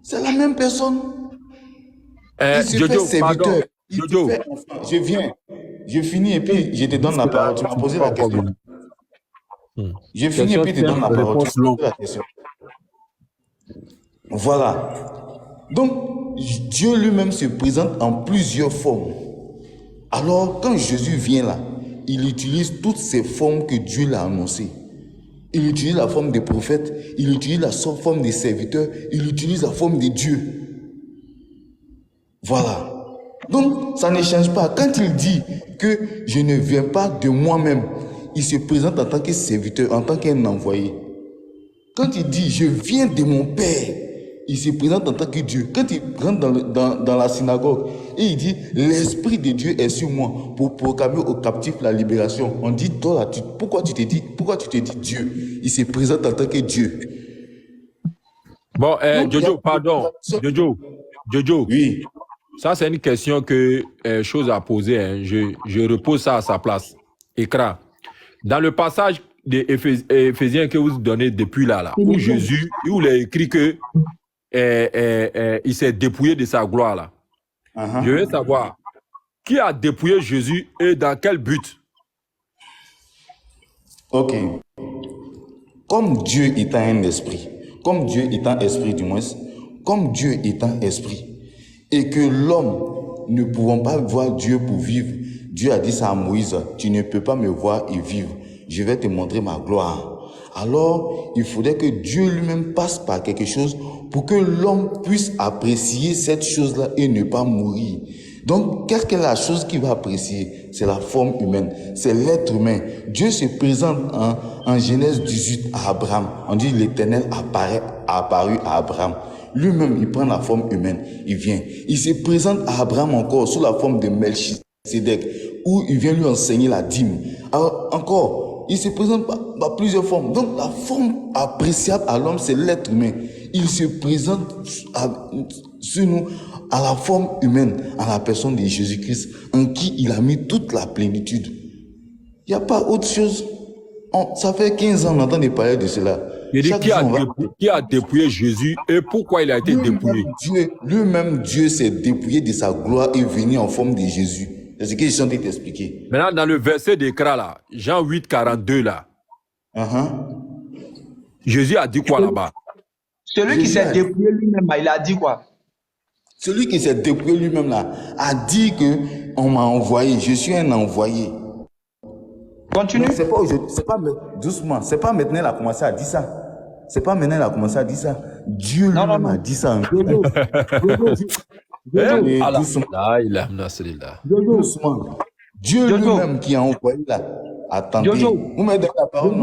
C'est la même personne. Il se fait Jojo, serviteur. pardon. Il se Jojo. fait enfant. Je viens. Je finis et puis je te donne la parole. Tu m'as posé la question. Je finis et puis je te donne la parole. Tu m'as posé la question. Voilà. Donc, Dieu lui-même se présente en plusieurs formes. Alors, quand Jésus vient là, il utilise toutes ces formes que Dieu l'a annoncées. Il utilise la forme des prophètes, il utilise la forme des serviteurs, il utilise la forme de Dieu. Voilà. Donc, ça ne change pas. Quand il dit que je ne viens pas de moi-même, il se présente en tant que serviteur, en tant qu'un envoyé. Quand il dit je viens de mon Père, il se présente en tant que Dieu. Quand il rentre dans la synagogue et il dit l'Esprit de Dieu est sur moi pour proclamer aux captifs la libération. On dit toi là, pourquoi tu te dis Dieu? Il se présente en tant que Dieu. Bon, Jojo, pardon. Jojo. Oui. Ça, c'est une question chose à poser. Hein. Je repose ça à sa place. Écran. Dans le passage d'Éphésiens que vous donnez depuis là, où Jésus, où il a écrit que il s'est dépouillé de sa gloire là. Je veux savoir qui a dépouillé Jésus et dans quel but? Ok. Comme Dieu étant un esprit, comme Dieu étant esprit du moins, comme Dieu étant esprit, et que l'homme ne pouvant pas voir Dieu pour vivre, Dieu a dit ça à Moïse, tu ne peux pas me voir et vivre, je vais te montrer ma gloire. Alors, il faudrait que Dieu lui-même passe par quelque chose pour que l'homme puisse apprécier cette chose-là et ne pas mourir. Donc, qu'est-ce que la chose qu'il va apprécier? C'est la forme humaine, c'est l'être humain. Dieu se présente en Genèse 18 à Abraham. On dit l'Éternel apparu à Abraham. Lui-même, il prend la forme humaine, il vient. Il se présente à Abraham encore sous la forme de Melchisedec, où il vient lui enseigner la dîme. Alors, encore, il se présente par plusieurs formes. Donc, la forme appréciable à l'homme, c'est l'être humain. Il se présente sur nous à la forme humaine, à la personne de Jésus-Christ, en qui il a mis toute la plénitude. Il n'y a pas autre chose. Ça fait 15 ans qu'on entend parler de cela. Il dit qui a dépouillé Jésus et pourquoi il a été dépouillé? Lui-même, Dieu s'est dépouillé de sa gloire et venu en forme de Jésus. C'est ce que je suis en train de t'expliquer. Maintenant, dans le verset d'écran là, Jean 8, 42 là, Jésus a dit quoi là-bas? Celui qui s'est dépouillé lui-même, il a dit quoi? Celui qui s'est dépouillé lui-même là, a dit que on m'a envoyé, je suis un envoyé. Continue. C'est pas doucement, c'est pas maintenant qu'il a commencé à dire ça. C'est pas maintenant qu'il a commencé à dire ça. Dieu lui-même a dit ça. Doucement. Dieu lui-même qui a envoyé là. Attendez. Vous me donnez la parole,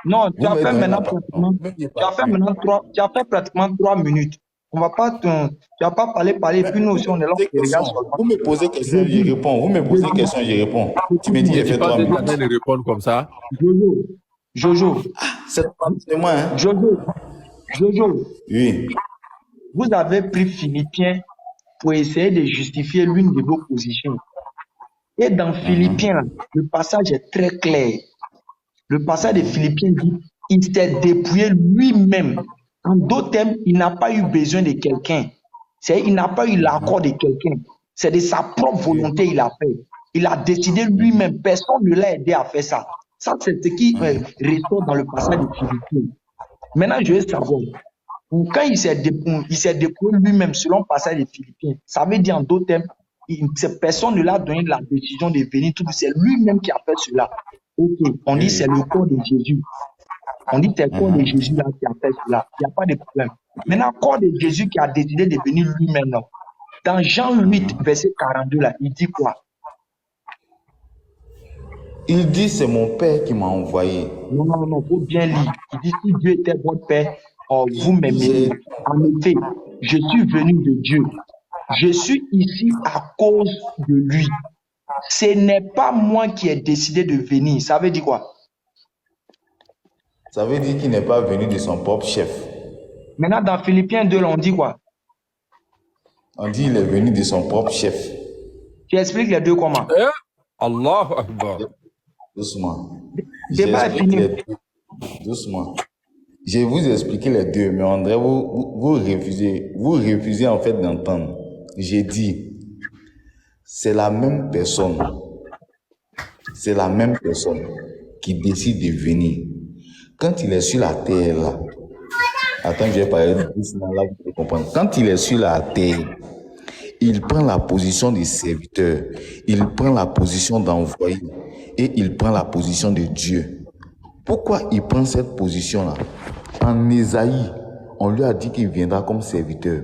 non, tu as fait maintenant pratiquement 3 minutes. On va pas tu vas pas parler, puis nous aussi on est là. Vous me posez question, je réponds. Vous me posez question, je réponds. Tu me dis, il fait 3 minutes. Tu répondre comme ça. Jojo. C'est moi, hein. Jojo. Oui. Vous avez pris Philippiens pour essayer de justifier l'une de vos positions. Et dans Philippiens, le passage est très clair. Le passage de Philippiens dit, il s'est dépouillé lui-même. En d'autres termes, il n'a pas eu besoin de quelqu'un. Il n'a pas eu l'accord de quelqu'un. C'est de sa propre volonté qu'il a fait. Il a décidé lui-même. Personne ne l'a aidé à faire ça. Ça, c'est ce qui ressort dans le passage de Philippiens. Maintenant, je veux savoir, quand il s'est dépouillé lui-même selon le passage de Philippiens, ça veut dire en d'autres termes, personne ne l'a donné la décision de venir tout. C'est lui-même qui a fait cela. Ok, on dit c'est le corps de Jésus. On dit c'est le corps de Jésus là qui a fait cela. Il n'y a pas de problème. Maintenant, le corps de Jésus qui a décidé de venir lui-même. Non. Dans Jean 8, verset 42, là, il dit quoi? Il dit c'est mon Père qui m'a envoyé. Non, faut bien lire. Il dit si Dieu était votre Père, vous m'aimez. En effet, je suis venu de Dieu. Je suis ici à cause de lui. Ce n'est pas moi qui ai décidé de venir. Ça veut dire quoi? Ça veut dire qu'il n'est pas venu de son propre chef. Maintenant, dans Philippiens 2, on dit quoi? On dit qu'il est venu de son propre chef. Tu expliques les deux comment? Allahu Akbar. Doucement. Débat est fini. Doucement. Je vais vous expliquer les deux, mais André, vous vous refusez en fait d'entendre. J'ai dit, c'est la même personne qui décide de venir. Quand il est sur la terre là, attends, je vais parler doucement là, vous pouvez comprendre. Quand il est sur la terre, il prend la position des serviteurs, il prend la position d'envoyé et il prend la position de Dieu. Pourquoi il prend cette position-là? En Ésaïe, on lui a dit qu'il viendra comme serviteur.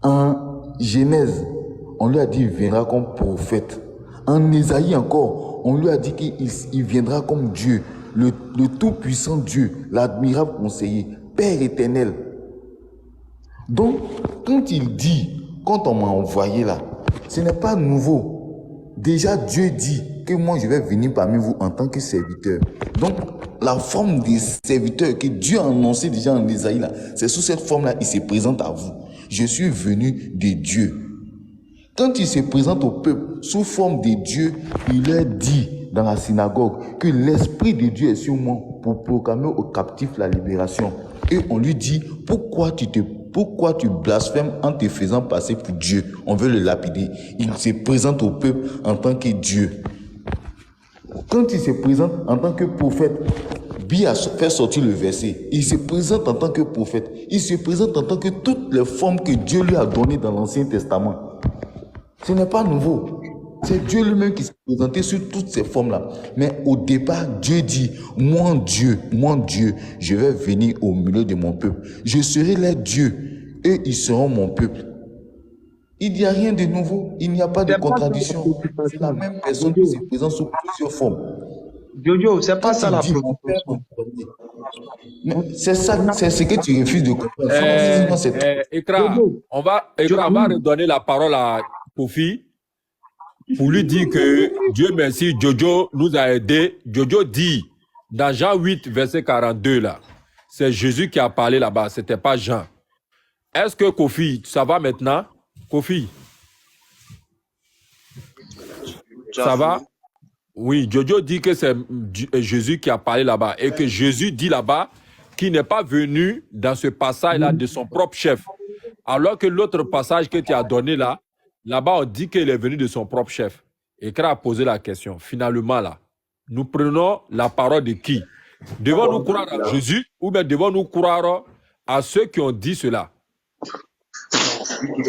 En Genèse, on lui a dit qu'il viendra comme prophète. En Ésaïe encore, on lui a dit qu'il viendra comme Dieu, le tout-puissant Dieu, l'admirable conseiller, Père éternel. Donc, quand on m'a envoyé là, ce n'est pas nouveau. Déjà, Dieu dit que moi, je vais venir parmi vous en tant que serviteur. Donc, la forme des serviteurs que Dieu a annoncé déjà en Ésaïe là, c'est sous cette forme-là, il se présente à vous. Je suis venu de Dieu. Quand il se présente au peuple sous forme de Dieu, il leur dit dans la synagogue que l'Esprit de Dieu est sur moi pour proclamer aux captifs la libération. Et on lui dit, pourquoi tu blasphèmes en te faisant passer pour Dieu? On veut le lapider. Il se présente au peuple en tant que Dieu. Quand il se présente en tant que prophète, Bi a fait sortir le verset. Il se présente en tant que prophète. Il se présente en tant que toutes les formes que Dieu lui a données dans l'Ancien Testament. Ce n'est pas nouveau. C'est Dieu lui-même qui s'est présenté sur toutes ces formes-là. Mais au départ, Dieu dit, moi Dieu, je vais venir au milieu de mon peuple. Je serai leur Dieu et ils seront mon peuple. Il n'y a rien de nouveau. Il n'y a pas de contradiction. C'est la même personne qui se présente sous plusieurs formes. Jojo, c'est pas ça la Quand il dit, mon père proposition. Mais c'est ça, c'est ce que tu refuses de comprendre. Sinon, c'est Ekra, Jojo, on va redonner la parole à Kofi pour lui dire que Dieu merci, Jojo nous a aidés. Jojo dit dans Jean 8, verset 42 là, c'est Jésus qui a parlé là-bas, c'était pas Jean. Est-ce que Kofi, ça va maintenant? Kofi, ça va? Oui, Jojo dit que c'est Jésus qui a parlé là-bas et que Jésus dit là-bas qu'il n'est pas venu dans ce passage-là de son propre chef. Alors que l'autre passage que tu as donné là, là-bas on dit qu'il est venu de son propre chef. Et quand a posé la question, finalement là, nous prenons la parole de qui? Devons-nous croire à Jésus ou bien devons-nous croire à ceux qui ont dit cela?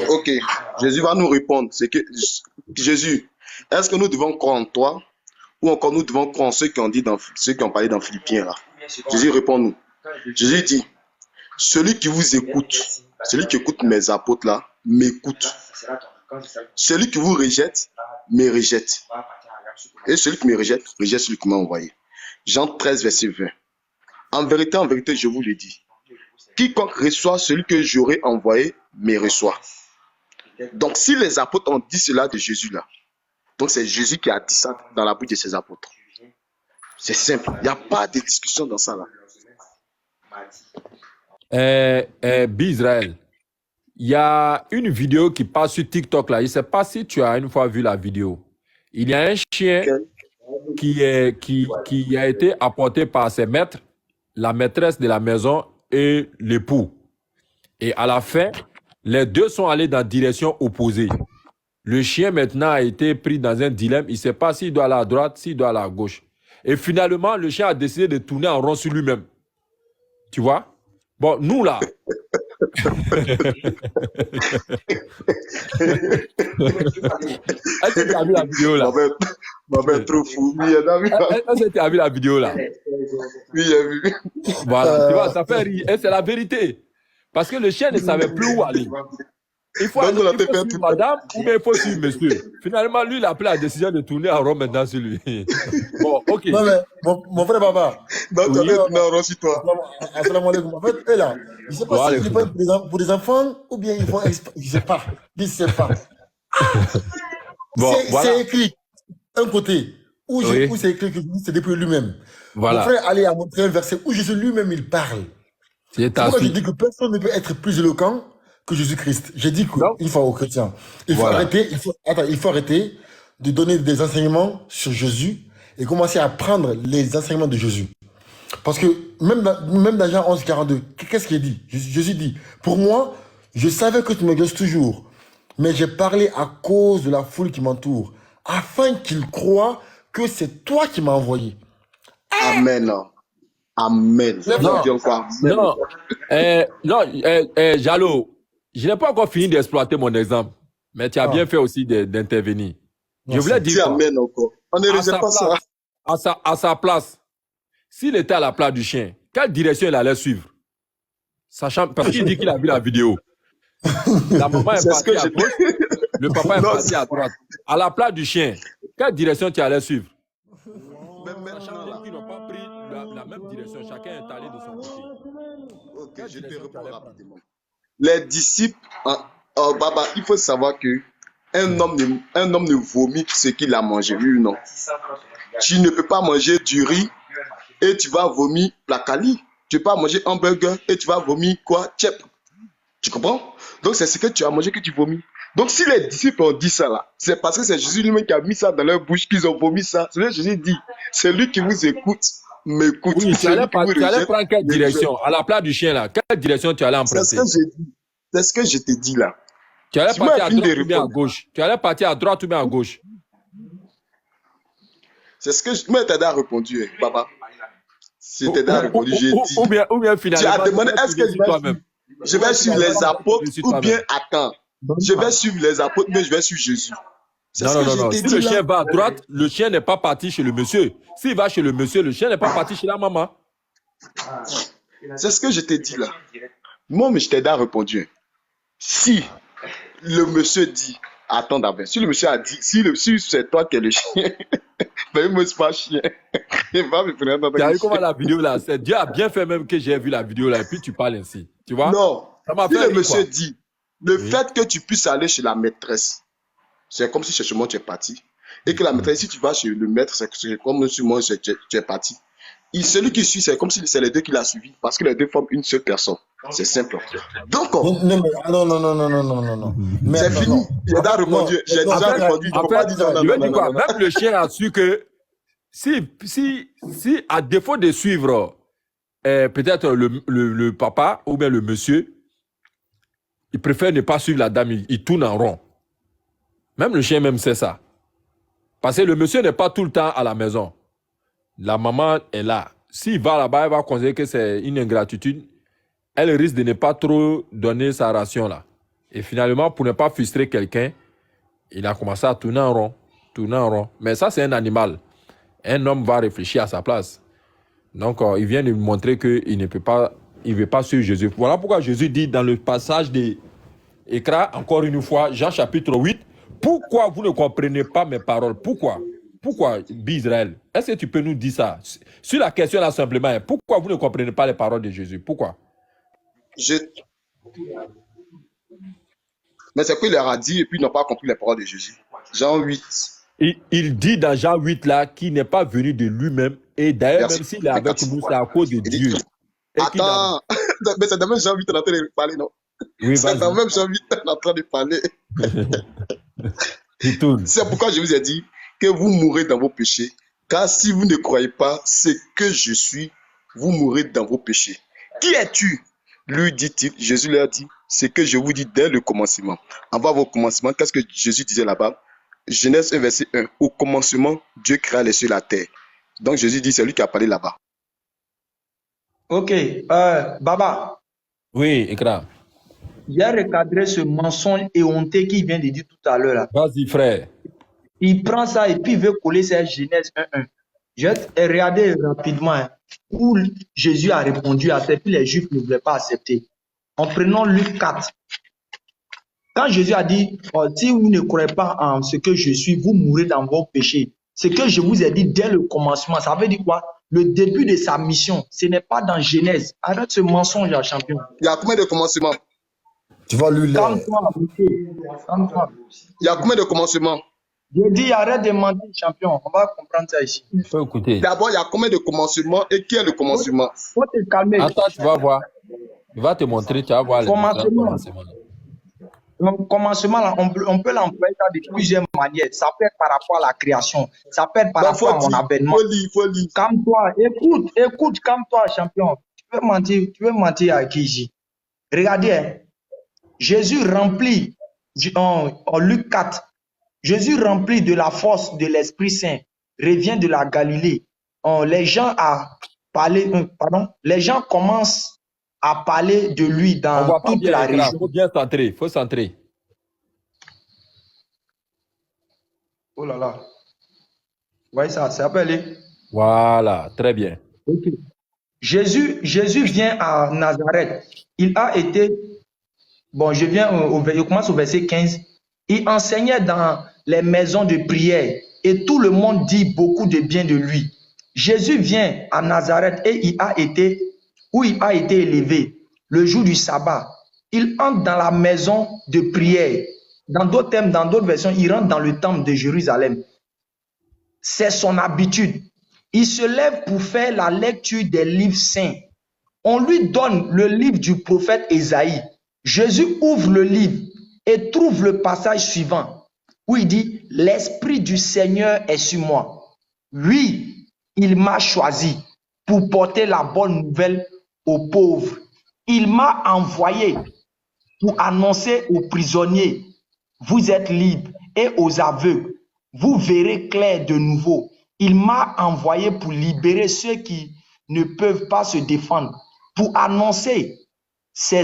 Ok, Jésus va nous répondre. C'est que Jésus, est-ce que nous devons croire en toi ou encore nous devons croire en ceux qui ont parlé dans Philippiens là? Jésus répond-nous. Jésus dit, celui qui vous écoute, celui qui écoute mes apôtres là, m'écoute. Celui qui vous rejette, me rejette. Et celui qui me rejette, rejette celui qui m'a envoyé. Jean 13, verset 20. En vérité, je vous le dis. Quiconque reçoit celui que j'aurai envoyé, me reçoit. Donc, si les apôtres ont dit cela de Jésus là, donc c'est Jésus qui a dit ça dans la bouche de ses apôtres. C'est simple. Il n'y a pas de discussion dans ça là. Israël, il y a une vidéo qui passe sur TikTok là. Je ne sais pas si tu as une fois vu la vidéo. Il y a un chien qui a été apporté par ses maîtres, la maîtresse de la maison et l'époux. Et à la fin, les deux sont allés dans direction opposée. Le chien maintenant a été pris dans un dilemme. Il ne sait pas s'il doit aller à droite, s'il doit aller à gauche. Et finalement, le chien a décidé de tourner en rond sur lui-même. Tu vois? Bon, nous là. Est-ce que tu as vu la vidéo là? Trop fou. Oui, est-ce que tu as vu la vidéo là? Oui, j'ai vu. Voilà, tu vois, ça fait rire. Et c'est la vérité. Parce que le chien ne savait plus où aller. Il faut suivre madame ou bien il faut suivre monsieur. Finalement, lui, il a pris la décision de tourner en rond maintenant sur lui. Bon, ok. Non, mais mon frère papa. Non, tu as tourné en rond sur toi. Assalamu alaikum. En fait, eux là, je ne sais pas si c'est pour des enfants ou bien ils font je ne sais pas. Je ne sais pas. Bon, c'est écrit un côté où c'est écrit que c'est depuis lui-même. Voilà. Mon frère allait à montrer un verset où Jésus lui-même il parle. C'est pourquoi je dis que personne ne peut être plus éloquent que Jésus-Christ. J'ai dit qu'une fois aux chrétiens, il faut arrêter de donner des enseignements sur Jésus et commencer à prendre les enseignements de Jésus. Parce que même dans Jean 11,42, qu'est-ce qu'il dit? Jésus dit, pour moi, je savais que tu m'exauces toujours, mais j'ai parlé à cause de la foule qui m'entoure, afin qu'ils croient que c'est toi qui m'as envoyé. Amen. Amen. Jalo, je n'ai pas encore fini d'exploiter mon exemple, mais tu as bien fait aussi d'intervenir. Je voulais dire Amen encore. On ne rejette pas ça. À sa place, s'il était à la place du chien, quelle direction il allait suivre? Sachant, parce qu'il dit qu'il a vu la vidéo. La maman est partie à gauche, le papa est parti à droite. À la place du chien, quelle direction tu allais suivre? Sachant qu'ils n'ont pas pris la même direction, chacun est allé de son côté. Ok, je te réponds rapidement. Les disciples, Baba, il faut savoir que un homme ne vomit ce qu'il a mangé, oui ou non? Tu ne peux pas manger du riz et tu vas vomir la cali. Tu ne peux pas manger un burger et tu vas vomir quoi? Tchèp. Tu comprends? Donc c'est ce que tu as mangé que tu vomis. Donc si les disciples ont dit ça là, c'est parce que c'est Jésus lui-même qui a mis ça dans leur bouche qu'ils ont vomi ça. C'est ce que Jésus dit. C'est lui qui vous écoute, m'écoute. Oui, tu allais prendre quelle direction? À la place du chien là, quelle direction tu allais emprunter? C'est ce que je t'ai dit là. Tu allais partir à droite ou bien à gauche? Tu allais partir à droite ou bien à gauche? C'est ce que moi t'ai répondu, papa. Si t'ai répondu, j'ai dit. Ou bien finalement. Tu as demandé est-ce que je vais suivre les apôtres ou bien attends. Je vais suivre les apôtres, mais je vais suivre Jésus. Non. Si le chien va à droite, le chien n'est pas parti chez le monsieur. S'il va chez le monsieur, le chien n'est pas parti chez la maman. C'est ce que je t'ai dit là. Moi, mais je t'ai répondu. Si le monsieur dit, attends d'abord, si le monsieur a dit, si c'est toi qui es le chien, ben moi c'est pas chien. Il va me prendre dans tu as vu comment la vidéo là, Dieu a bien fait même que j'ai vu la vidéo là et puis tu parles ainsi. Tu vois? Non. Si le monsieur dit, le fait que tu puisses aller chez la maîtresse, c'est comme si chez moi tu es parti. Et que la maîtresse, si tu vas chez le maître, c'est comme si moi tu es parti. Et celui qui suit, c'est comme si c'est les deux qui l'ont suivi. Parce que les deux forment une seule personne. C'est simple. Donc, non. C'est fini. J'ai déjà répondu. J'ai déjà répondu. Même le chien a su que si à défaut de suivre peut-être le papa ou bien le monsieur, il préfère ne pas suivre la dame, il tourne en rond. Même le chien même sait ça. Parce que le monsieur n'est pas tout le temps à la maison. La maman est là. S'il va là-bas, elle va considérer que c'est une ingratitude. Elle risque de ne pas trop donner sa ration là. Et finalement, pour ne pas frustrer quelqu'un, il a commencé à tourner en rond. Mais ça, c'est un animal. Un homme va réfléchir à sa place. Donc, il vient de nous montrer qu'il ne peut pas, il veut pas suivre Jésus. Voilà pourquoi Jésus dit dans le passage des Écrans, encore une fois, Jean chapitre 8, pourquoi vous ne comprenez pas mes paroles? Pourquoi, Israël? Est-ce que tu peux nous dire ça? Sur la question là simplement, pourquoi vous ne comprenez pas les paroles de Jésus? Pourquoi? Mais c'est qu'il leur a dit et puis ils n'ont pas compris les paroles de Jésus. Jean 8. Il dit dans Jean 8 là qu'il n'est pas venu de lui-même et d'ailleurs même s'il est avec nous, c'est à cause de Dieu. Attends, mais c'est dans même Jean 8 on est en train de parler, non? Oui, c'est dans même Jean 8 on est en train de parler. C'est pourquoi je vous ai dit que vous mourrez dans vos péchés. Car si vous ne croyez pas ce que je suis, vous mourrez dans vos péchés. Qui es-tu? Lui dit-il, Jésus leur dit, c'est que je vous dis dès le commencement. Avant vos commencements, qu'est-ce que Jésus disait là-bas? Genèse 1, verset 1. Au commencement, Dieu créa les cieux et la terre. Donc Jésus dit, c'est lui qui a parlé là-bas. Ok, Baba. Oui, Écran. Il a recadré ce mensonge éhonté qu'il vient de dire tout à l'heure. Vas-y, frère. Il prend ça et puis il veut coller ça Genèse 1.1. Je vais regarder rapidement où Jésus a répondu à ça, et puis les Juifs ne voulaient pas accepter. En prenant Luc 4. Quand Jésus a dit, si vous ne croyez pas en ce que je suis, vous mourrez dans vos péchés. Ce que je vous ai dit dès le commencement, ça veut dire quoi? Le début de sa mission, ce n'est pas dans Genèse. Arrête ce mensonge, champion. Il y a combien de commencements? Tu vas lui lire. Calme-toi. Il y a combien de commencements? Je dis, arrête de mentir, champion. On va comprendre ça ici. Il faut écouter. D'abord, il y a combien de commencements et qui est le commencement? Faut te calmer. Attends, tu vas voir. Il va te montrer, tu vas voir. Commencement. Donc, commencement, là, on peut l'employer de plusieurs manières. Ça peut être par rapport à la création. Ça peut être par Bah, rapport à mon avènement. faut lire. Calme-toi, écoute, calme-toi, champion. Tu veux mentir à qui ici? Regardez, hein, Jésus rempli, en Luc 4, Jésus rempli de la force de l'Esprit Saint, revient de la Galilée. Les gens les gens commencent à parler de lui On dans voit pas toute bien la l'écran. région. Faut bien centrer. Faut centrer. Oh là là, vous voyez ça, c'est appelé. Voilà, très bien. Ok. Jésus vient à Nazareth. Il a été, bon, je commence au verset 15. Il enseignait dans les maisons de prière et tout le monde dit beaucoup de bien de lui. Jésus vient à Nazareth et il a été élevé le jour du sabbat. Il entre dans la maison de prière. Dans d'autres termes, dans d'autres versions, il rentre dans le temple de Jérusalem. C'est son habitude. Il se lève pour faire la lecture des livres saints. On lui donne le livre du prophète Ésaïe. Jésus ouvre le livre et trouve le passage suivant où il dit « L'Esprit du Seigneur est sur moi. Oui, il m'a choisi pour porter la bonne nouvelle aux pauvres. Il m'a envoyé pour annoncer aux prisonniers, vous êtes libres, et aux aveugles, vous verrez clair de nouveau. Il m'a envoyé pour libérer ceux qui ne peuvent pas se défendre, pour annoncer, c'est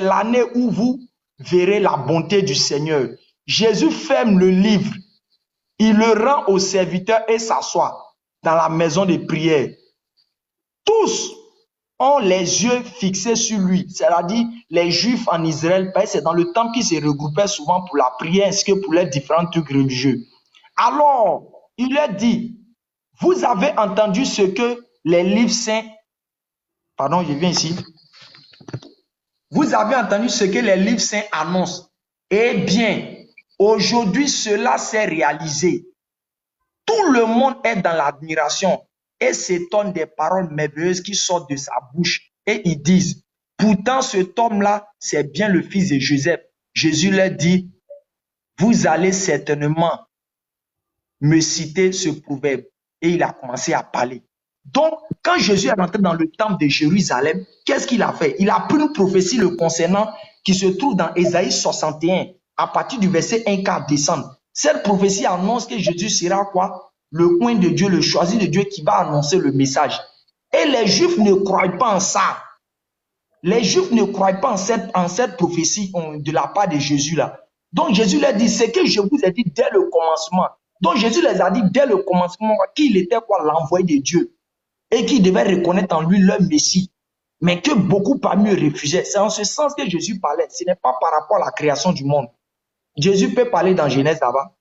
l'année où vous verrez la bonté du Seigneur. » Jésus ferme le livre, il le rend au serviteur et s'assoit dans la maison de prière. Tous ont les yeux fixés sur lui, c'est-à-dire les Juifs en Israël, parce que c'est dans le temple qu'ils se regroupaient souvent pour la prière ainsi que pour les différents trucs religieux. Alors, il leur dit, vous avez entendu ce que les livres saints, pardon, je viens ici, vous avez entendu ce que les livres saints annoncent. Eh bien, aujourd'hui, cela s'est réalisé. Tout le monde est dans l'admiration et s'étonne des paroles merveilleuses qui sortent de sa bouche. Et ils disent, pourtant cet homme-là, c'est bien le fils de Joseph. Jésus leur dit, vous allez certainement me citer ce proverbe. Et il a commencé à parler. Donc, quand Jésus est rentré dans le temple de Jérusalem, qu'est-ce qu'il a fait? Il a pris une prophétie le concernant qui se trouve dans Ésaïe 61, à partir du verset 1 à descendre. Cette prophétie annonce que Jésus sera quoi? Le oint de Dieu, le choisi de Dieu qui va annoncer le message. Et les Juifs ne croient pas en ça. Les Juifs ne croient pas en cette prophétie de la part de Jésus là. Donc Jésus leur dit, c'est que je vous ai dit dès le commencement. Donc Jésus les a dit dès le commencement qu'il était quoi? L'envoyé de Dieu. Et qu'ils devaient reconnaître en lui leur Messie. Mais que beaucoup parmi eux refusaient. C'est en ce sens que Jésus parlait. Ce n'est pas par rapport à la création du monde. Jésus peut parler dans Genèse là-bas.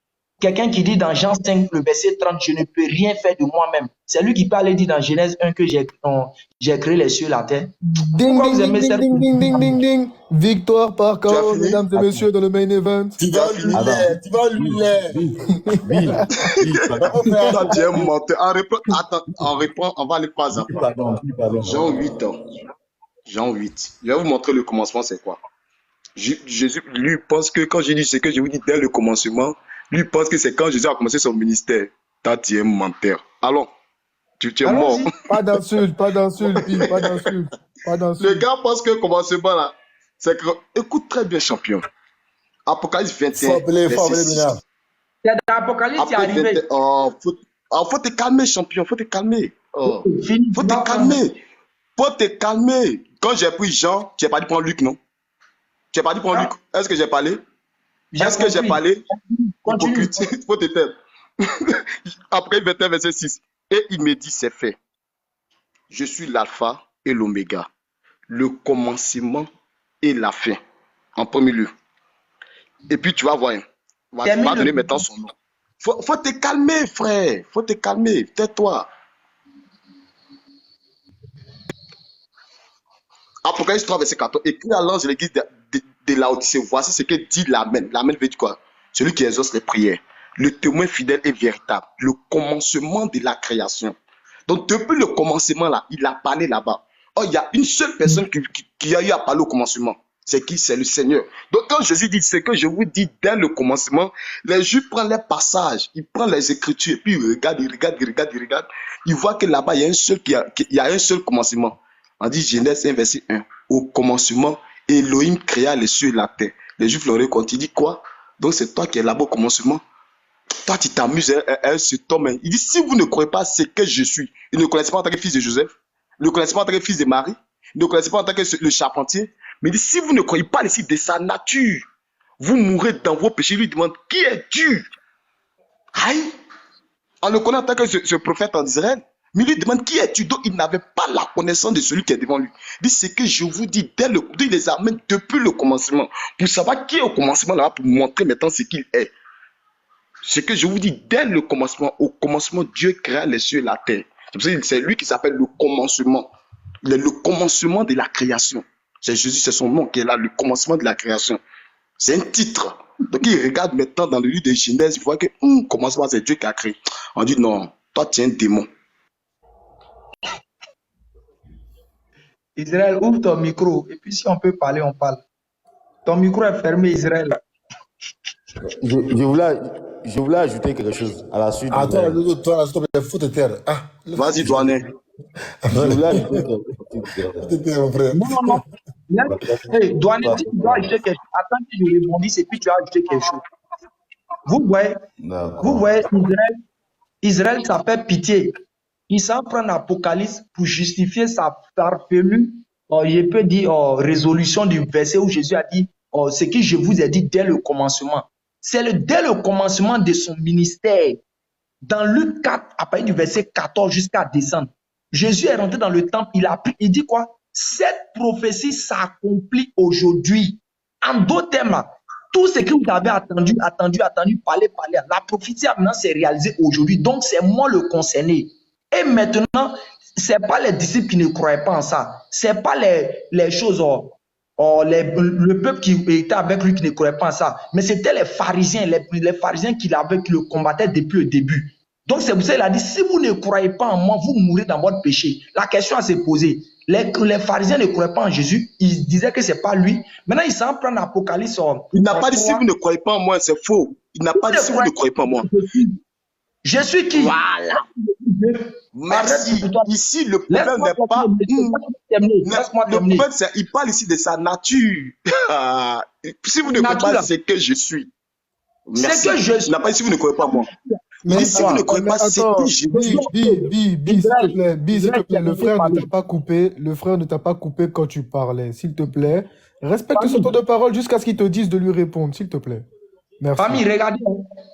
Quelqu'un qui dit dans Jean 5, le verset 30, je ne peux rien faire de moi-même. C'est lui qui peut aller dire dans Genèse 1 que j'ai créé les cieux et la terre. Ding, Pourquoi ding, vous aimez ding, cette ding, ding, ding, ding, ding. Victoire par Tu as KO, fini? mesdames et messieurs, dans le main event. Tu vas lui l'air, tu vas lui l'air. Toi, tu es un menteur. On va aller pas à pas. Jean 8 ans. Jean 8. Je vais vous montrer le commencement, c'est quoi. Jésus, lui, pense que quand j'ai dit ce que je vous dis dès le commencement, lui pense que c'est quand Jésus a commencé son ministère. Toi, tu es un menteur. Allons, tu es mort. Pas d'insulte, pas d'insulte, pas d'insulte, pas Le d'insulte. gars pense que le commencement là, c'est que. Écoute très bien, champion. Apocalypse 21. Faut appeler, verset 6. Bénard. C'est dans l'Apocalypse qui est Après arrivé. 21, faut te calmer, champion. Faut te calmer. Fini. Faut te calmer. Faut te calmer. Quand j'ai pris Jean, tu n'as pas dit prendre Luc, non? Tu n'as pas dit prendre Luc. Est-ce que j'ai parlé? Est-ce que j'ai parlé? Continue. Hypocrite. Faut te taire. Après 21, verset 6. Et il me dit, c'est fait. Je suis l'alpha et l'oméga, le commencement et la fin, en premier lieu. Et puis tu vas voir, on va donner maintenant son nom. Faut te calmer, frère. Faut te calmer. Tais-toi. Apocalypse 3, verset 14. Écrit à l'ange de l'église de Laodicée. Voici ce que dit l'Amen. L'Amen veut dire quoi? Celui qui exauce les prières. Le témoin fidèle et véritable. Le commencement de la création. Donc, depuis le commencement, là, il a parlé là-bas. Oh, il y a une seule personne qui a eu à parler au commencement. C'est qui? C'est le Seigneur. Donc quand Jésus dit ce que je vous dis dès le commencement, les Juifs prennent les passages, ils prennent les Écritures, et puis ils regardent, ils regardent, ils regardent, ils regardent. Ils voient que là-bas, il y a un seul commencement. On dit Genèse 1, verset 1. Au commencement, Elohim créa les cieux et la terre. Les Juifs leur répondent, il dit quoi? Donc c'est toi qui es là-bas au commencement. Toi, tu t'amuses à cet homme. Il dit, si vous ne croyez pas ce que je suis, il ne connaissez pas en tant que fils de Joseph, il ne connaissez pas en tant que fils de Marie, il ne connaissez pas en tant que le charpentier, mais il dit, si vous ne croyez pas ici de sa nature, vous mourrez dans vos péchés. Il lui demande, qui es-tu? Aïe! On le connaît en tant que ce prophète en Israël. Mais il lui demande, qui es-tu? Donc il n'avait pas la connaissance de celui qui est devant lui. Il dit, c'est que je vous dis, il les amène depuis le commencement. Pour savoir qui est au commencement là, pour montrer maintenant ce qu'il est. Ce que je vous dis, dès le commencement, au commencement, Dieu créa les cieux et la terre. C'est lui qui s'appelle le commencement. Il est le commencement de la création. C'est Jésus, c'est son nom qui est là, le commencement de la création. C'est un titre. Donc il regarde maintenant dans le livre de Genèse, il voit que commencement, c'est Dieu qui a créé. On dit non, toi tu es un démon. Israël, ouvre ton micro. Et puis si on peut parler, on parle. Ton micro est fermé, Israël. Je voulais ajouter quelque chose à la suite. Attends, toi, s'il te plaît, faut te taire. Ah, Vas-y, douanier. Je voulais ajouter quelque chose. faut te taire, mon frère. Non. Hey, douanier, si tu dois ajouter quelque chose, attends que je rebondisse et puis tu vas ajouter quelque chose. Vous voyez, Israël, ça fait pitié. Il s'en prend l'Apocalypse pour justifier sa farfelue, je peux dire, résolution du verset où Jésus a dit, ce que je vous ai dit dès le commencement. C'est dès le commencement de son ministère. Dans Luc 4, à partir du verset 14 jusqu'à descendre, Jésus est rentré dans le temple, il dit quoi? Cette prophétie s'accomplit aujourd'hui. En d'autres termes, là, tout ce que vous avez attendu, parler, la prophétie maintenant s'est réalisée aujourd'hui. Donc, c'est moi le concerné. Et maintenant, ce n'est pas les disciples qui ne croyaient pas en ça. Ce n'est pas les choses, le peuple qui était avec lui qui ne croyait pas en ça. Mais c'était les pharisiens, les pharisiens qui le combattaient depuis le début. Donc, c'est pour ça qu'il a dit, si vous ne croyez pas en moi, vous mourrez dans votre péché. La question à se poser. Les pharisiens ne croyaient pas en Jésus. Ils disaient que ce n'est pas lui. Maintenant, ils s'en prennent l'Apocalypse. Il n'a pas dit si vous ne croyez pas en moi, c'est faux. Il n'a pas dit si vous ne croyez pas en moi. Je suis qui? Voilà. Merci. Ici, le problème n'est pas. Le problème, c'est il parle ici de sa nature. Si vous ne croyez pas, c'est que je suis. Merci. C'est que je suis. Il n'a pas dit si vous ne croyez pas en moi. Mais si vous ne croyez pas, c'est que je suis. S'il te plaît, le frère ne t'a pas coupé. Le frère ne t'a pas coupé quand tu parlais. S'il te plaît, respecte son temps de parole jusqu'à ce qu'il te dise de lui répondre, s'il te plaît. Merci. Famille, regardez,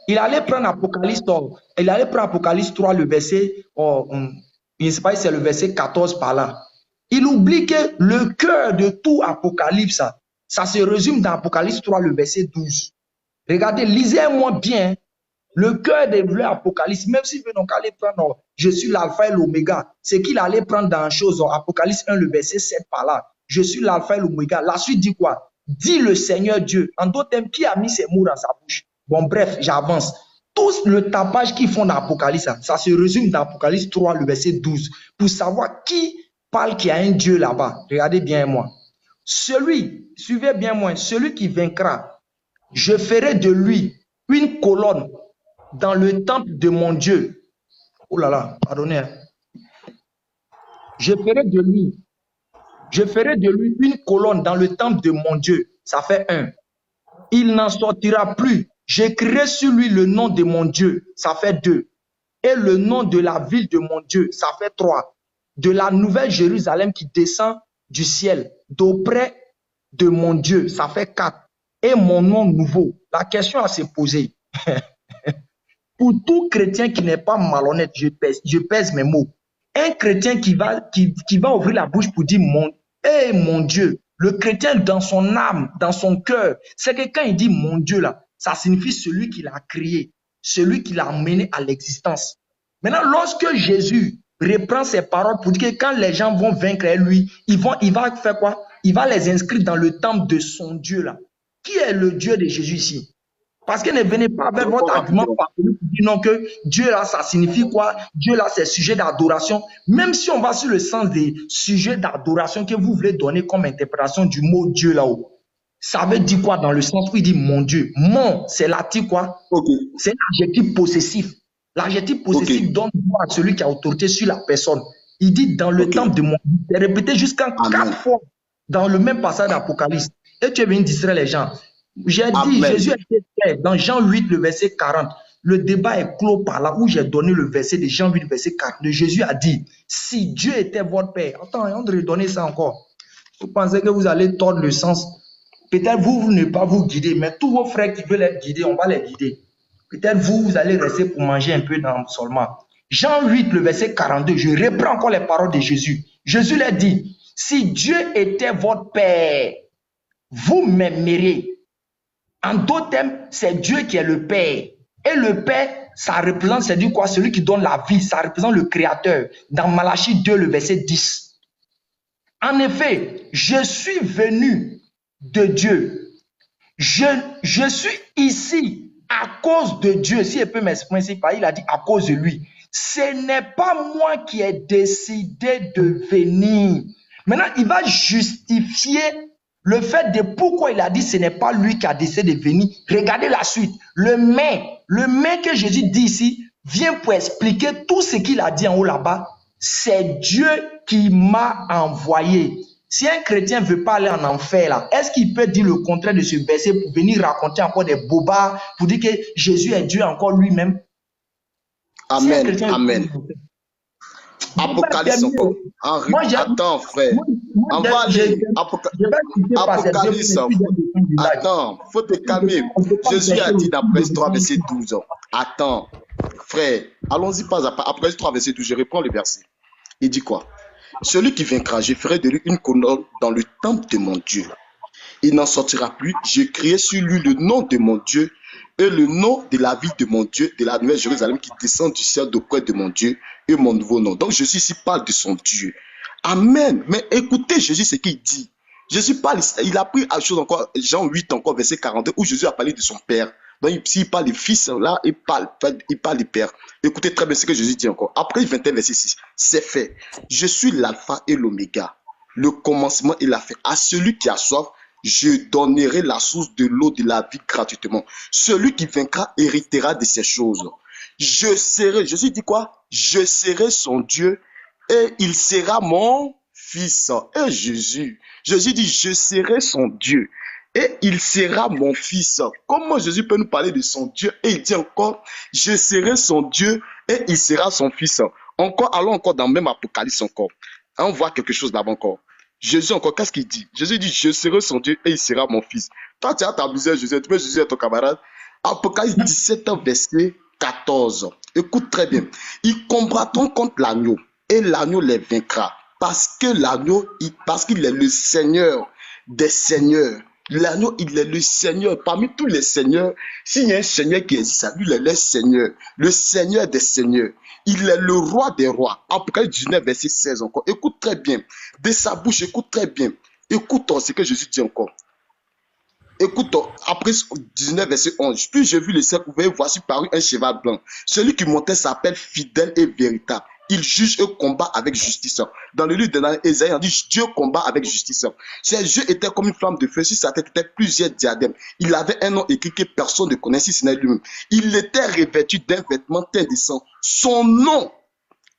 il allait prendre Apocalypse 3, le verset, je ne sais pas si c'est le verset 14 par là. Il oublie que le cœur de tout Apocalypse, ça se résume dans Apocalypse 3, le verset 12. Regardez, lisez-moi bien. Le cœur de l'Apocalypse, même s'il veut donc aller prendre, je suis l'alpha et l'oméga, c'est qu'il allait prendre dans la chose, Apocalypse 1, le verset 7 par là. Je suis l'alpha et l'oméga. La suite dit quoi? Dit le Seigneur Dieu. En d'autres termes, qui a mis ses mots dans sa bouche? Bon, bref, j'avance. Tout le tapage qu'ils font dans l'Apocalypse, ça se résume dans Apocalypse 3, le verset 12, pour savoir qui parle qu'il y a un Dieu là-bas. Regardez bien moi. Suivez bien moi, celui qui vaincra, je ferai de lui une colonne dans le temple de mon Dieu. Oh là là, pardonnez. Je ferai de lui une colonne dans le temple de mon Dieu. Ça fait 1. Il n'en sortira plus. J'écrirai sur lui le nom de mon Dieu. Ça fait 2. Et le nom de la ville de mon Dieu. Ça fait 3. De la nouvelle Jérusalem qui descend du ciel, d'auprès de mon Dieu. Ça fait 4. Et mon nom nouveau. La question à se poser. Pour tout chrétien qui n'est pas malhonnête, je pèse mes mots. Un chrétien qui va ouvrir la bouche pour dire mon Dieu, le chrétien dans son âme, dans son cœur, c'est que quand il dit mon Dieu là, ça signifie celui qui l'a créé, celui qui l'a amené à l'existence. Maintenant, lorsque Jésus reprend ses paroles pour dire que quand les gens vont vaincre lui, il va faire quoi? Il va les inscrire dans le temple de son Dieu là. Qui est le Dieu de Jésus ici? Parce que ne venez pas avec votre argument pour dire non que Dieu là, ça signifie quoi? Dieu là, c'est sujet d'adoration. Même si on va sur le sens des sujets d'adoration que vous voulez donner comme interprétation du mot Dieu là-haut. Ça veut dire quoi dans le sens où il dit mon Dieu? Mon, c'est l'article quoi? Ok, C'est l'adjectif possessif. L'adjectif possessif ok, donne droit à celui qui a autorité sur la personne. Il dit dans le ok. temple de mon Dieu. C'est répété jusqu'à 4 Amen. fois dans le même passage d'Apocalypse. Et tu es venu distraire les gens. J'ai dit, Amen. Jésus a été clair dans Jean 8, le verset 40. Le débat est clos par là où j'ai donné le verset de Jean 8, verset 40. Jésus a dit, si Dieu était votre Père, attends, on va redonner ça encore. Vous pensez que vous allez tordre le sens. Peut-être vous ne pas vous guider, mais tous vos frères qui veulent être guidés, on va les guider. Peut-être vous allez rester pour manger un peu seulement. Jean 8, le verset 42, je reprends encore les paroles de Jésus. Jésus leur dit, si Dieu était votre Père, vous m'aimeriez. En d'autres termes, c'est Dieu qui est le Père. Et le Père, ça représente, c'est du quoi? Celui qui donne la vie, ça représente le Créateur. Dans Malachie 2, le verset 10. En effet, je suis venu de Dieu. Je suis ici à cause de Dieu. Si je peux m'exprimer, il a dit à cause de lui. Ce n'est pas moi qui ai décidé de venir. Maintenant, il va justifier le fait de pourquoi il a dit ce n'est pas lui qui a décidé de venir. Regardez la suite. Le mais que Jésus dit ici vient pour expliquer tout ce qu'il a dit en haut là-bas. C'est Dieu qui m'a envoyé. Si un chrétien ne veut pas aller en enfer, là, est-ce qu'il peut dire le contraire de ce verset pour venir raconter encore des bobards, pour dire que Jésus est Dieu encore lui-même? Si un Amen. chrétien Amen. Apocalypse encore. Henri, Moi, attends, frère. moi, On va j'ai- aller. je vais citer par ces deux Apocalypse. versets du village. Attends, faut te calmer. On peut pas Jésus a chercher dit dans le- Apocalypse 3, verset 12. Attends, frère, allons-y pas à pas. Apocalypse 3, verset 12, je reprends le verset. Il dit quoi? Celui qui vaincra, je ferai de lui une colonne dans le temple de mon Dieu. Il n'en sortira plus. Je criai sur lui le nom de mon Dieu et le nom de la ville de mon Dieu, de la nouvelle Jérusalem qui descend du ciel d'auprès de mon Dieu et mon nouveau nom. Donc Jésus ici parle de son Dieu. Amen. Mais écoutez Jésus ce qu'il dit. Jésus parle, il a pris à chose encore, Jean 8 encore, verset 42, où Jésus a parlé de son Père. Donc s'il parle du Fils, là, il parle du Père. Écoutez très bien ce que Jésus dit encore. Après 21, verset 6, c'est fait. Je suis l'alpha et l'oméga, le commencement et la fin. À celui qui a soif, je donnerai la source de l'eau de la vie gratuitement. Celui qui vaincra héritera de ces choses. Je serai, Jésus dit quoi? Je serai son Dieu et il sera mon fils. Et Jésus dit, je serai son Dieu et il sera mon fils. Comment Jésus peut nous parler de son Dieu et il dit encore, je serai son Dieu et il sera son fils. Encore, allons encore dans le même Apocalypse encore. On voit quelque chose là-bas encore. Jésus encore, qu'est-ce qu'il dit? Jésus dit, je serai son Dieu et il sera mon fils. Toi, tu as t'amuser Jésus, tu peux Jésus être ton camarade. Apocalypse 17, verset 14. Écoute très bien. Ils combattront contre l'agneau et l'agneau les vaincra. Parce que l'agneau, parce qu'il est le Seigneur des seigneurs. L'agneau, il est le Seigneur. Parmi tous les seigneurs, s'il y a un Seigneur qui existe, lui, il est le Seigneur. Le Seigneur des seigneurs. Il est le roi des rois. Apocalypse 19, verset 16 encore. Écoute très bien. De sa bouche, écoute très bien. Écoute ce que Jésus dit encore. Écoute, après 19, verset 11. Puis j'ai vu le ciel ouvert, voici paru un cheval blanc. Celui qui montait s'appelle fidèle et véritable. Il juge et combat avec justice. Dans le livre d'Ésaïe, on dit Dieu combat avec justice. Ses yeux étaient comme une flamme de feu, sur sa tête étaient plusieurs diadèmes. Il avait un nom écrit que personne ne connaissait, ce n'est lui-même. Il était revêtu d'un vêtement teint de sang. Son nom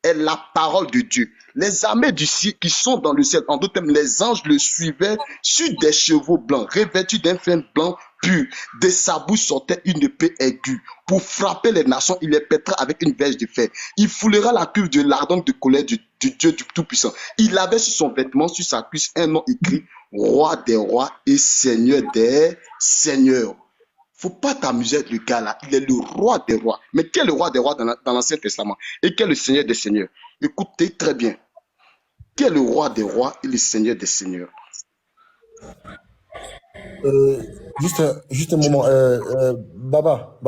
est la parole de Dieu. Les armées du ciel qui sont dans le ciel, en d'autres termes, les anges le suivaient sur des chevaux blancs, revêtus d'un fin blanc pur. De sa bouche sortait une épée aiguë. Pour frapper les nations, il les pètera avec une verge de fer. Il foulera la cuve de l'ardent de colère du Dieu du Tout-Puissant. Il avait sur son vêtement, sur sa cuisse, un nom écrit Roi des rois et Seigneur des seigneurs. Faut pas t'amuser avec le gars là. Il est le roi des rois. Mais quel est le roi des rois dans l'Ancien Testament? Et quel est le Seigneur des seigneurs? Écoutez très bien. Quel est le roi des rois et le Seigneur des seigneurs? Juste un moment. Baba,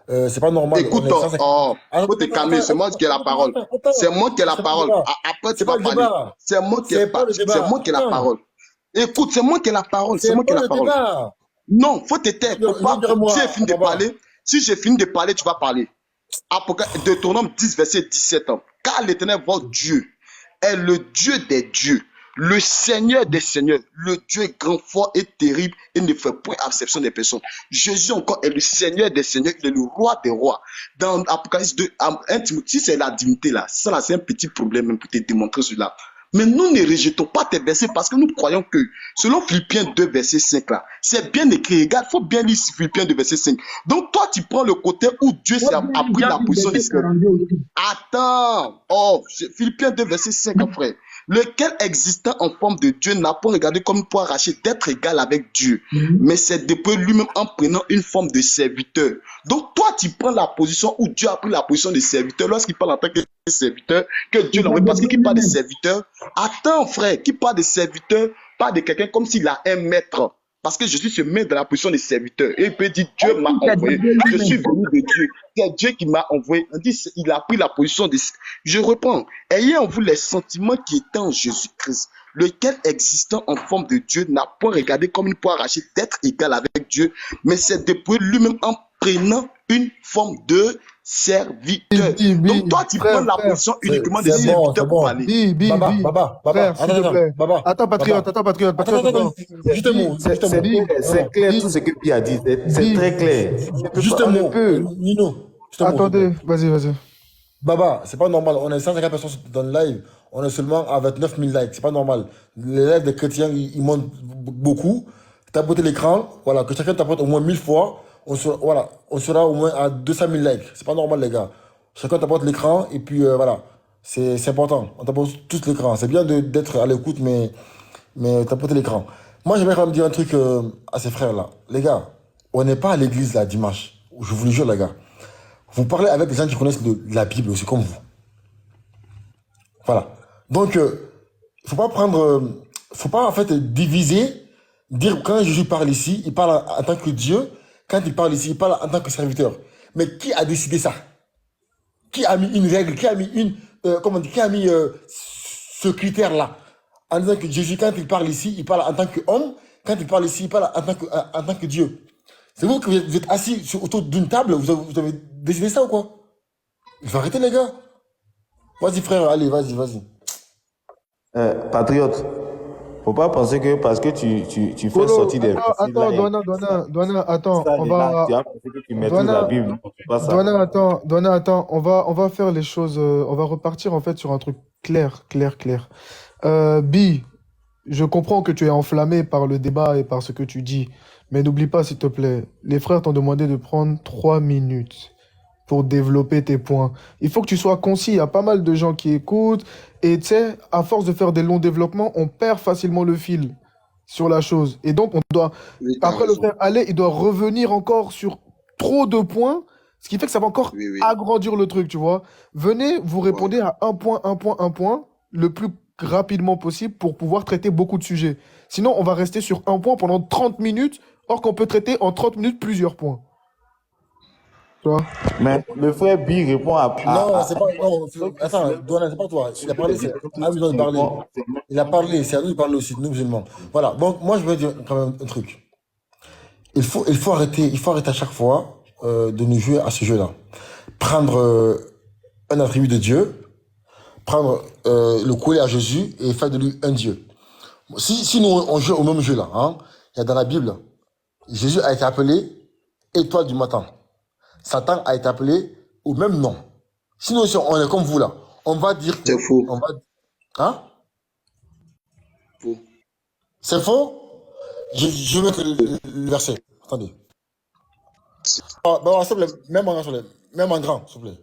c'est pas normal. Écoute, faut te calmer. C'est moi qui ai la parole. C'est moi qui ai la parole. Après, tu vas parler. C'est moi qui ai la parole. Écoute, c'est moi qui ai la parole. C'est moi qui ai la parole. Non, faut te taire. Si j'ai fini de parler, tu vas parler. Deutéronome 10, verset 17. Car l'Éternel, votre Dieu, est le Dieu des dieux, Le Seigneur des Seigneurs, le Dieu grand, fort et terrible et ne fait point acception des personnes. Jésus encore est le Seigneur des Seigneurs, il est le roi des rois. Dans Apocalypse 2, 1 Timothée, si c'est la divinité là, ça là c'est un petit problème même pour te démontrer cela. Mais nous ne rejetons pas tes versets parce que nous croyons que, selon Philippiens 2, verset 5 là, c'est bien écrit. Regarde, il faut bien lire Philippiens 2, verset 5. Donc toi, tu prends le côté où Dieu Moi, a pris la position des verset 42 aussi. Attends, oh, Philippiens 2, verset 5, frère. Lequel existant en forme de Dieu n'a pas regardé comme pour arracher d'être égal avec Dieu, mais c'est depuis lui-même en prenant une forme de serviteur. Donc toi, tu prends la position où Dieu a pris la position de serviteur lorsqu'il parle en tant que serviteur, que Dieu l'envoie. Parce qu'il parle de serviteur. Attends, frère, qui parle de serviteur, parle de quelqu'un comme s'il a un maître. Parce que Jésus se met dans la position de serviteur. Et il peut dire, Dieu m'a envoyé. Je suis venu de Dieu. C'est Dieu qui m'a envoyé. On dit, il a pris la position de... Je reprends. Ayez en vous les sentiments qui étaient en Jésus-Christ, lequel existant en forme de Dieu n'a pas regardé comme il peut arracher d'être égal avec Dieu, mais c'est depuis lui-même en prenant une forme de serviteur. Donc toi, tu prends la position uniquement de serviteur pour parler. Baba, Frère, s'il te plaît. Baba. Attends, patriote, attends. Juste un mot. C'est clair tout ce que Pi a dit. C'est très clair. Juste un mot. Nino. juste un mot, Attendez, vas-y. Baba, c'est pas normal. On est 150 personnes dans le live. On est seulement à 29 000 likes. C'est pas normal. Les lives des chrétiens, ils montent beaucoup. Tapotez l'écran. Voilà, que chacun tapote au moins 1000 fois. On sera au moins à 200 000 likes. C'est pas normal, les gars. Chacun tapote l'écran et puis voilà. C'est important. On tapote tous l'écran. C'est bien d'être à l'écoute, mais tapotez l'écran. Moi, j'aimerais quand même dire un truc à ces frères-là. Les gars, on n'est pas à l'église là dimanche. Je vous le jure, les gars. Vous parlez avec des gens qui connaissent la Bible aussi, comme vous. Voilà. Donc, faut pas en fait diviser, dire quand Jésus parle ici, il parle en tant que Dieu. Quand il parle ici, il parle en tant que serviteur. Mais qui a décidé ça? Qui a mis une règle? Qui a mis ce critère-là? En disant que Jésus, quand il parle ici, il parle en tant qu'homme. Quand il parle ici, il parle en tant que Dieu. C'est vous que vous êtes assis autour d'une table, vous avez décidé ça ou quoi? Il faut arrêter, les gars. Vas-y, frère, allez, vas-y. Patriote, faut pas penser que parce que tu fais sortir des Attends, Douana, attends, on va... tu as pensé que tu maîtrises la Bible. Non, c'est pas ça. Douana, attends, on va faire les choses, on va repartir en fait sur un truc clair. Bi, je comprends que tu es enflammé par le débat et par ce que tu dis, mais n'oublie pas, s'il te plaît, les frères t'ont demandé de prendre 3 minutes pour développer tes points. Il faut que tu sois concis, il y a pas mal de gens qui écoutent, et tu sais, à force de faire des longs développements, on perd facilement le fil sur la chose. Et donc, on doit, après le faire aller, il doit revenir encore sur trop de points, ce qui fait que ça va encore agrandir le truc, tu vois. Venez, vous répondez à un point, le plus rapidement possible pour pouvoir traiter beaucoup de sujets. Sinon, on va rester sur un point pendant 30 minutes, or qu'on peut traiter en 30 minutes plusieurs points. Tu vois? Mais le frère Bi répond à... Non, c'est pas... Non, attends, Douana, c'est pas toi. Il a parlé, c'est à nous de parler. Il a parlé, c'est à nous de parler aussi, nous musulmans. Voilà, donc moi je veux dire quand même un truc. Il faut arrêter à chaque fois de nous jouer à ce jeu-là. Prendre un attribut de Dieu, prendre le coller à Jésus et faire de lui un Dieu. Si nous on joue au même jeu là, hein, il y a dans la Bible, Jésus a été appelé étoile du matin. Satan a été appelé au même nom. Sinon, si on est comme vous là, on va dire que... C'est faux. Hein? Faux. C'est faux? Je vais mettre le verset. Attendez. S'il te plaît, même en grand, s'il te plaît.